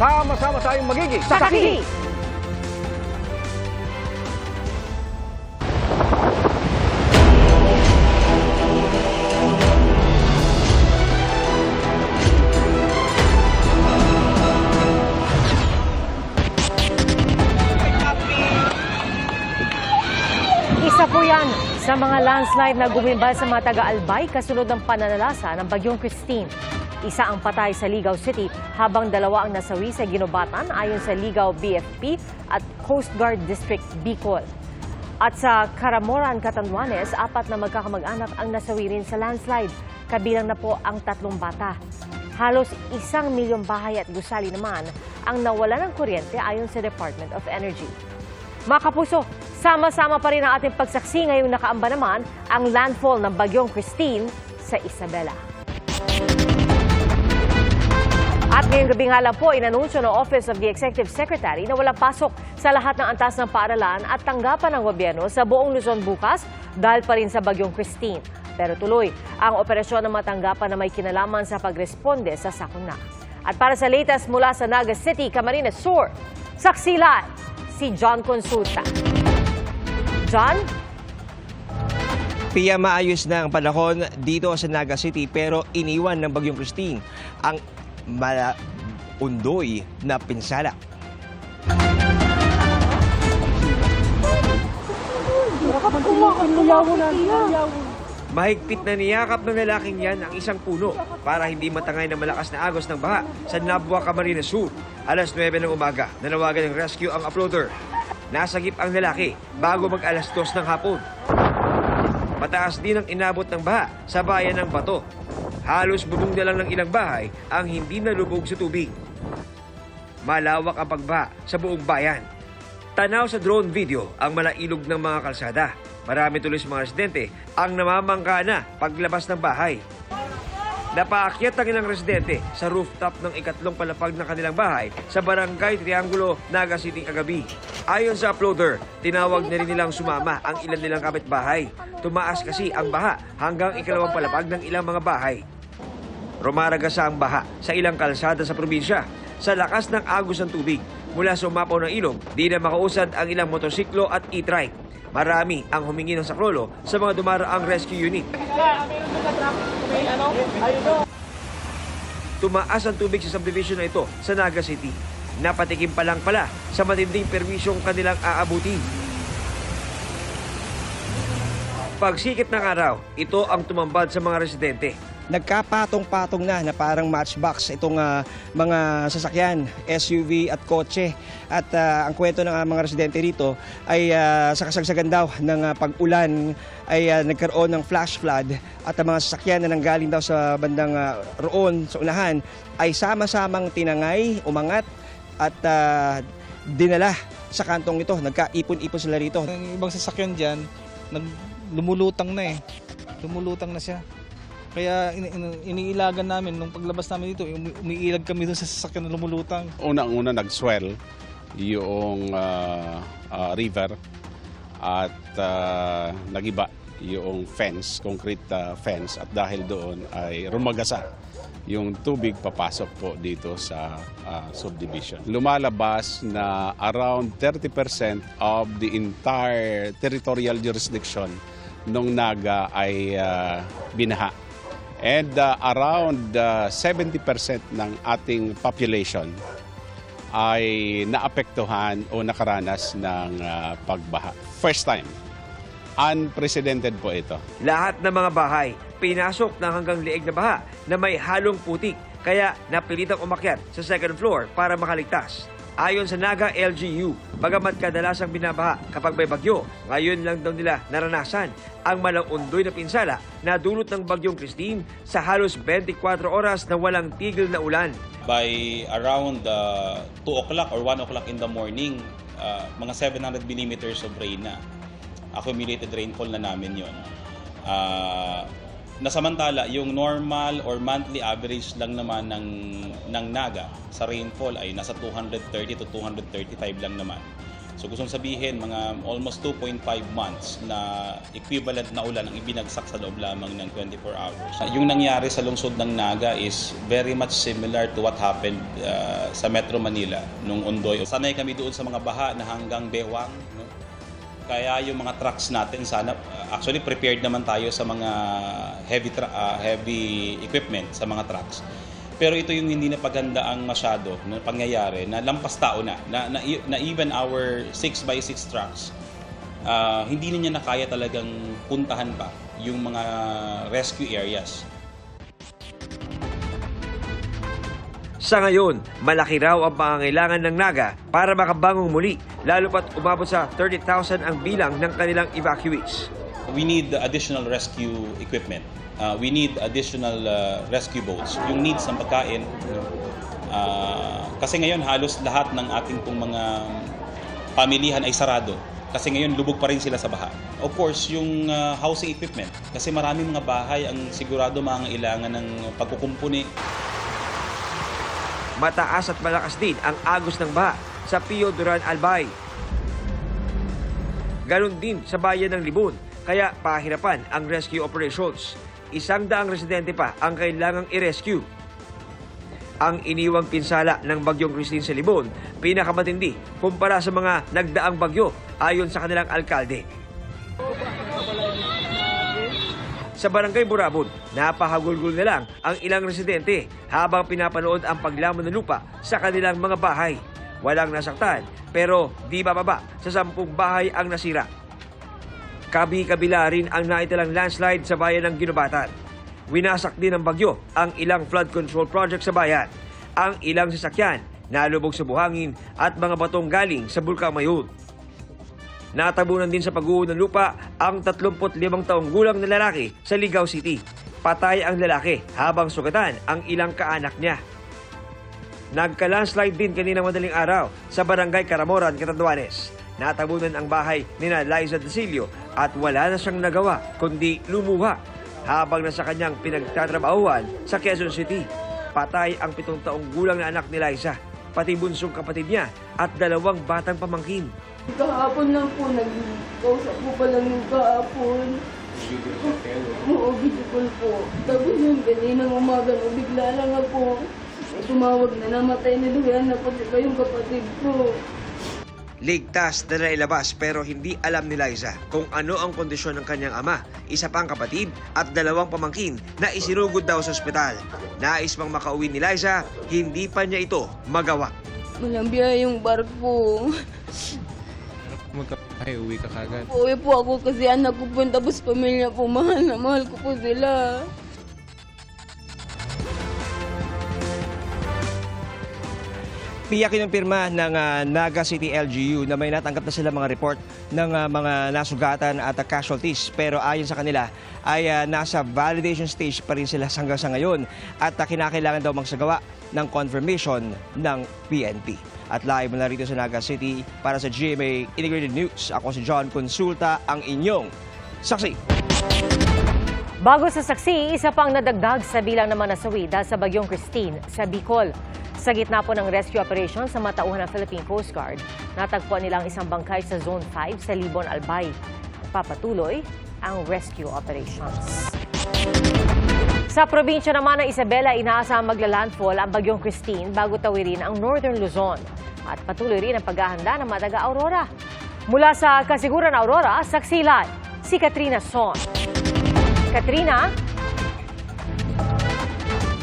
Sama-sama tayong magiging Saksi! Isa po yan sa mga landslide na gumimbal sa mga taga-Albay kasunod ng pananalasa ng Bagyong Christine. Isa ang patay sa Ligao City habang dalawa ang nasawi sa ginubatan ayon sa Ligao BFP at Coast Guard District Bicol. At sa Caramoran, Catanduanes, 4 na magkakamag-anak ang nasawi rin sa landslide. Kabilang na po ang 3 bata. Halos 1 milyong bahay at gusali naman ang nawala ng kuryente ayon sa Department of Energy. Mga kapuso, sama-sama pa rin ang ating pagsaksi ngayong nakaamba naman ang landfall ng Bagyong Christine sa Isabela. At ngayong gabi nga lang po, inanunsyo ng Office of the Executive Secretary na walang pasok sa lahat ng antas ng paaralan at tanggapan ng gobyerno sa buong Luzon bukas dahil pa rin sa Bagyong Christine. Pero tuloy ang operasyon ng mga tanggapan na may kinalaman sa pagresponde sa sakuna. At para sa latest mula sa Naga City, Camarines Sur, saksi live si John Consulta. John? Pia, maayos na ang panahon dito sa Naga City pero iniwan ng Bagyong Christine ang undoy na pinsala. Mahigpit na niyakap ng lalaking yan ang isang puno para hindi matangay ng malakas na agos ng baha sa Nabua, Camarines Sur. Alas 9 ng umaga, nanawagan ng rescue ang uploader. Nasagip ang lalaki bago mag-alas 2 ng hapon. Mataas din ang inabot ng baha sa bayan ng Bato. Halos bubong na lang ng ilang bahay ang hindi nalubog sa tubig. Malawak ang pagbaha sa buong bayan. Tanaw sa drone video ang malailog ng mga kalsada. Marami tuloy sa mga residente ang namamangka na paglabas ng bahay. Napaakyat ang ilang residente sa rooftop ng ikatlong palapag ng kanilang bahay sa Barangay Triangulo, Naga City kagabi. Ayon sa uploader, tinawag na rin nilang sumama ang ilan nilang kapitbahay. Tumaas kasi ang baha hanggang ikalawang palapag ng ilang mga bahay. Rumaragasa ang baha sa ilang kalsada sa probinsya. Sa lakas ng agos ng tubig mula sa umapaw ng ilog, di na makausad ang ilang motorsiklo at e-trike. Marami ang humingi ng saklolo sa mga dumaraang rescue unit. Tumaas ang tubig sa subdivision na ito sa Naga City. Napatikim pa lang pala sa matinding permisyong kanilang aabutin. Pagsikip ng araw, ito ang tumambad sa mga residente. Nagkapatong-patong na parang matchbox itong mga sasakyan, SUV at kotse. At ang kwento ng mga residente rito ay sa kasagsagan daw ng pag-ulan ay nagkaroon ng flash flood at ang mga sasakyan na nanggaling daw sa bandang roon sa unahan ay sama-samang tinangay, umangat at dinala sa kantong ito. Nagkaipon-ipon sila rito. Ang ibang sasakyan dyan, lumulutang na Lumulutang na siya. Kaya iniilagan namin, nung paglabas namin dito, umiilag kami doon sa sasakyan na lumulutang. Unang-una nag-swell yung river at nagiba yung fence, concrete fence, at dahil doon ay rumagasa yung tubig papasok po dito sa subdivision. Lumalabas na around 30% of the entire territorial jurisdiction ng Naga ay binaha. And around 70% ng ating population ay naapektuhan o nakaranas ng pagbaha. First time. Unprecedented po ito. Lahat ng mga bahay, pinasok ng hanggang liig na baha na may halong putik. Kaya napilitang umakyat sa second floor para makaligtas. Ayon sa Naga LGU, bagamat kadalasang binabaha kapag may bagyo, ngayon lang daw nila naranasan ang malaundoy na pinsala na dulot ng Bagyong Christine sa halos 24 oras na walang tigil na ulan. By around 2 o'clock or 1 o'clock in the morning, mga 700 millimeters of rain na. Accumulated rainfall na namin yun. Nasamantala, yung normal or monthly average lang naman ng Naga sa rainfall ay nasa 230 to 235 lang naman. So gusto sabihin, mga almost 2.5 months na equivalent na ulan ang ibinagsak sa loob lamang ng 24 hours. Yung nangyari sa lungsod ng Naga is very much similar to what happened sa Metro Manila nung Ondoy. Sanay kami doon sa mga baha na hanggang bewang. No? Kaya yung mga trucks natin, sana, actually prepared naman tayo sa mga heavy equipment sa mga trucks. Pero ito yung hindi napagandaang masyado na pangyayari na lampas tao na even our 6x6 trucks, hindi na niya nakaya talagang puntahan pa yung mga rescue areas. Sa ngayon, malaki raw ang pangangailangan ng Naga para makabangong muli, lalo pat umabot sa 30,000 ang bilang ng kanilang evacuees. We need additional rescue equipment. We need additional rescue boats. Yung needs ng pagkain, kasi ngayon halos lahat ng ating pong mga pamilihan ay sarado. Kasi ngayon lubog pa rin sila sa baha. Of course, yung housing equipment. Kasi maraming mga bahay ang sigurado mangangailangan ng pagkukumpuni. Mataas at malakas din ang agos ng baha sa Pio Duran Albay. Ganon din sa bayan ng Libon, kaya pahirapan ang rescue operations. 100 residente pa ang kailangang i-rescue. Ang iniwang pinsala ng Bagyong Christine sa Libon, pinakamatindi kumpara sa mga nagdaang bagyo ayon sa kanilang alkalde. Sa Barangay Burabon, napahagulgul na lang ang ilang residente habang pinapanood ang paglamon ng lupa sa kanilang mga bahay. Walang nasaktan pero di bababa sa 10 bahay ang nasira. Kabi-kabila rin ang naitalang landslide sa bayan ng Ginobatan. Winasak din ng bagyo ang ilang flood control project sa bayan. Ang ilang sasakyan nalubog sa buhangin at mga batong galing sa Bulkang Mayun. Natabunan din sa pag-uho ng lupa ang 35 taong gulang na lalaki sa Ligao City. Patay ang lalaki habang sugatan ang ilang kaanak niya. Nagka-landslide din kaninang madaling araw sa Barangay Caramoran, Catanduanes. Natabunan ang bahay ni Liza Dasilio at wala na siyang nagawa kundi lumuha habang nasa kanyang pinagtatrabahuan sa Quezon City. Patay ang 7 taong gulang na anak ni Liza, pati bunsong kapatid niya at 2 batang pamangkin. Kahapon lang po, nag-kausap po pa lang yung kahapon. Oo, video call po. Tapos yung kaninang umaga, bigla lang ako. May tumawag na namatay na duyan na pati pa yung kapatid ko. Ligtas na nailabas pero hindi alam ni Liza kung ano ang kondisyon ng kanyang ama, isa pang kapatid at 2 pamangkin na isinugod daw sa ospital. Nais pang makauwi ni Liza, hindi pa niya ito magawa. Walang biya yung barko. Magkapahay, uwi ka kagad. Uwi po ako kasi anak ko po, tapos pamilya po, mahal na mahal ko po sila. Piyak kinumpirma ng Naga City LGU na may natanggap na sila mga report ng mga nasugatan at casualties. Pero ayon sa kanila ay nasa validation stage pa rin sila hanggang sa ngayon at kinakailangan daw magsagawa ng confirmation ng PNP. At live na rito sa Naga City para sa GMA Integrated News. Ako si John Consulta, ang inyong saksi. Bago sa saksi, isa pang nadagdag sa bilang ng mga nasawi dahil sa Bagyong Christine sa Bicol. Sa gitna po ng rescue operation sa matauhan ng Philippine Coast Guard, natagpuan nilang isang bangkay sa Zone 5 sa Libon, Albay. Papatuloy ang rescue operations. Sa probinsya naman ng Isabela, inaasahang maglalandfall ang Bagyong Christine bago tawirin ang Northern Luzon. At patuloy rin ang paghahanda ng mga taga-Aurora. Mula sa Kasiguran Aurora, saksi live si Katrina Son. Katrina?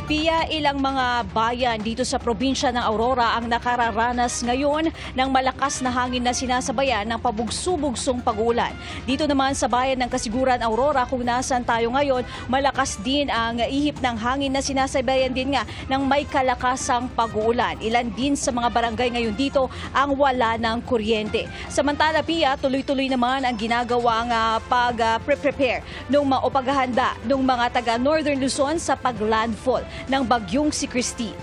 Pia, ilang mga bayan dito sa probinsya ng Aurora ang nakararanas ngayon ng malakas na hangin na sinasabayan ng pabugso-bugsong pag-ulan. Dito naman sa bayan ng Kasiguran Aurora, kung nasaan tayo ngayon, malakas din ang ihip ng hangin na sinasabayan din nga ng may kalakasang pag-uulan. Ilan din sa mga barangay ngayon dito ang wala ng kuryente. Samantala, Pia, tuloy-tuloy naman ang ginagawang pag-prepare o paghahanda ng mga taga Northern Luzon sa pag-landfall ng bagyong si Christine.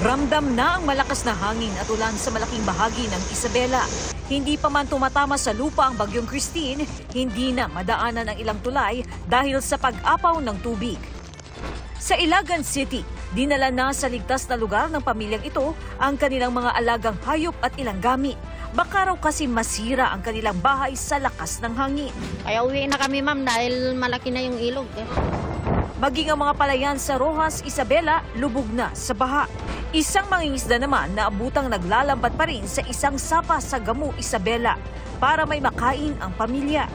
Ramdam na ang malakas na hangin at ulan sa malaking bahagi ng Isabela. Hindi pa man tumatama sa lupa ang bagyong Christine, hindi na madaanan ang ilang tulay dahil sa pag-apaw ng tubig. Sa Ilagan City, Dinala na sa ligtas na lugar ng pamilyang ito ang kanilang mga alagang hayop at ilang gamit. Baka raw kasi masira ang kanilang bahay sa lakas ng hangin. Kaya uwi na kami, ma'am, dahil malaki na yung ilog. Maging ang mga palayan sa Rojas, Isabela, lubog na sa baha. Isang mangingisda naman na abutang naglalambat pa rin sa isang sapa sa Gamu, Isabela para may makain ang pamilya.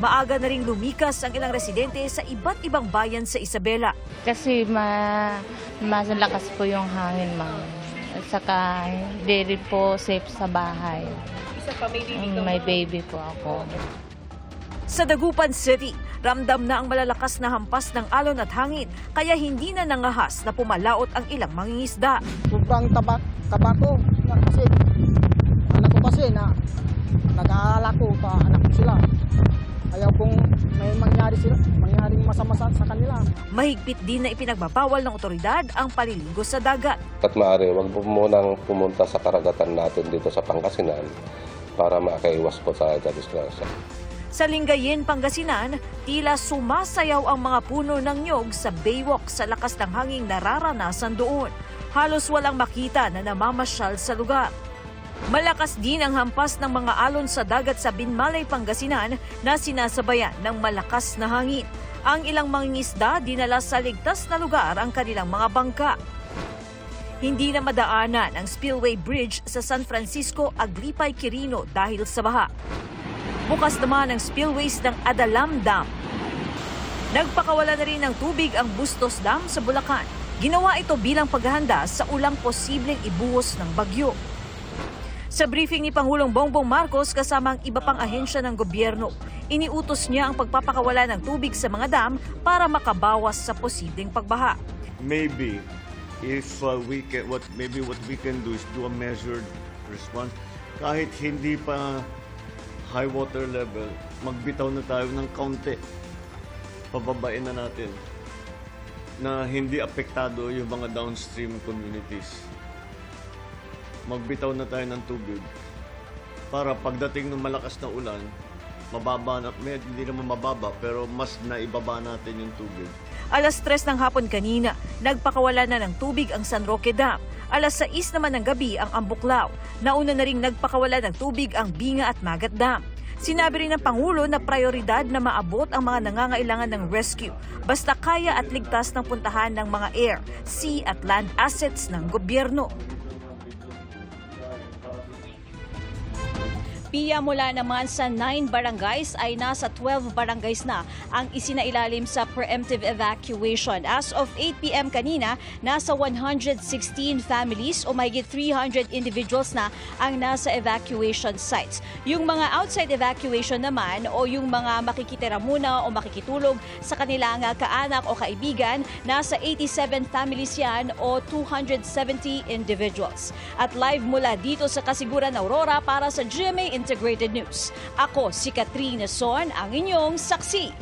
Maaga na ring lumikas ang ilang residente sa iba't ibang bayan sa Isabela. Kasi malakas po yung hangin, ma'am. At saka hindi rin po safe sa bahay. Isa pa, may baby May baby po ako. Sa Dagupan City, ramdam na ang malalakas na hampas ng alon at hangin kaya hindi na nangahas na pumalaot ang ilang mangingisda. Sobrang taba ko kasi anak ko kasi na nag-aalala ko pa anak ko sila. Ayaw kung may mangyaring masama sa kanila. Mahigpit din na ipinagbabawal ng otoridad ang paliligo sa dagat. At maaari, wag po munang pumunta sa karagatan natin dito sa Pangasinan para makaiwas po sa disgrasya. Sa Lingayen, Pangasinan, tila sumasayaw ang mga puno ng nyog sa baywalk sa lakas ng hanging nararanasan doon. Halos walang makita na namamasyal sa lugar. Malakas din ang hampas ng mga alon sa dagat sa Binmalay, Pangasinan na sinasabayan ng malakas na hangin. Ang ilang mangingisda dinala sa ligtas na lugar ang kanilang mga bangka. Hindi na madaanan ang Spillway Bridge sa San Francisco, Agripay, Quirino dahil sa baha. Bukas naman ang spillways ng Adalam Dam. Nagpakawala na rin ng tubig ang Bustos Dam sa Bulacan. Ginawa ito bilang paghahanda sa ulang posibleng ibuhos ng bagyo. Sa briefing ni Pangulong Bongbong Marcos kasama ang iba pang ahensya ng gobyerno, iniutos niya ang pagpapakawala ng tubig sa mga dam para makabawas sa posibleng pagbaha. Maybe if what we can do is do a measured response. Kahit hindi pa high water level, magbitaw na tayo ng kaunti. Pababain na natin na hindi apektado yung mga downstream communities. Magbitaw na tayo ng tubig para pagdating ng malakas na ulan, mababa na, hindi naman mababa, pero mas naibaba natin yung tubig. Alas 3 ng hapon kanina, nagpakawala na ng tubig ang San Roque Dam. Alas 6 naman ng gabi ang Ambuklao. Nauna na ring nagpakawala ng tubig ang Binga at Magat Dam. Sinabi rin ng Pangulo na prioridad na maabot ang mga nangangailangan ng rescue basta kaya at ligtas ng puntahan ng mga air, sea at land assets ng gobyerno. Piya mula naman sa 9 barangays ay nasa 12 barangays na ang isinailalim sa preemptive evacuation. As of 8 p.m. kanina, nasa 116 families o mahigit 300 individuals na ang nasa evacuation sites. Yung mga outside evacuation naman o yung mga makikitira muna o makikitulog sa kanilang kaanak o kaibigan, nasa 87 families yan o 270 individuals. At live mula dito sa Kasiguran, Aurora para sa GMA Integrated News. Ako si Katrina Son, ang inyong saksi.